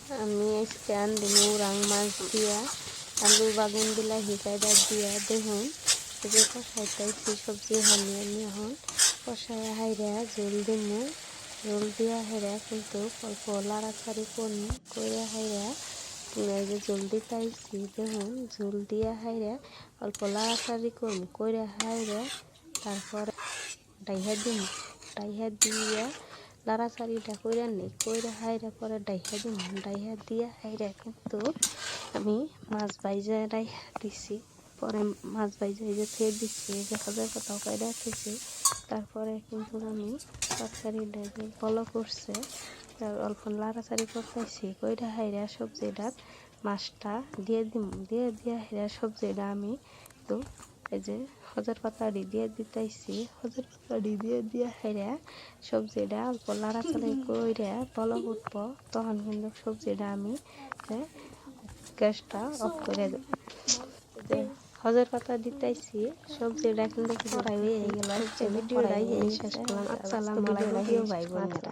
আমি আজকে আনদিমু রাং মাছ দিয়া আলু বাগুন বিলাহি কায়দা দিয়া দেখুন এই যে কষাইতেছি সবজি হানি আমি এখন কষায় হাইরা জল দিমু জল দিয়া হাইরা কিন্তু অল্প লাড়াচাড়ি করমু কইরা হাইরা এই যে জল দিতাইছি দেখুন জল দিয়া হাইরা অল্প লাড়াচাড়ি করমু কইরা হাইরা তারপর ডাইহা দিমু ডাইহা দিয়া লাড়াচাড়িটা কইরা নেই কইরা হাইরা পরে ডাইহা দিমু ডাইহা দিয়া হাইরা কিন্তু আমি মাছ ভাইজা ডাইহা দিছি পরে মাছ ভাইজা এই যে ফের দিচ্ছি এই যে হাজার কথাও কায়দা দিচ্ছি তারপরে কিন্তু আমি তরকারিটা যে বলো করছে অল্প লাড়াচাড়ি করতেছি কইরা হাইরা সবজিটা মাছটা দিয়ে দিম দিয়ে দিয়া হাইরা সবজিটা আমি তো এই যে হজর পাতাড়ি দিয়ে দিতেছি হজর পাতাড়ি দিয়ে দিয়ে হাইরা সবজিটা অল্প লাড়াচাড়ি কইরা বলো উঠবো তখন কিন্তু সবজিটা আমি গ্যাসটা অফ করে দেব হজর পাতা দিতেছি সবজিটা কিন্তু কড়াই হয়ে গেল ভিডিওটাই শেষ করলাম। আসসালামু আলাইকুম ভাই বোনেরা।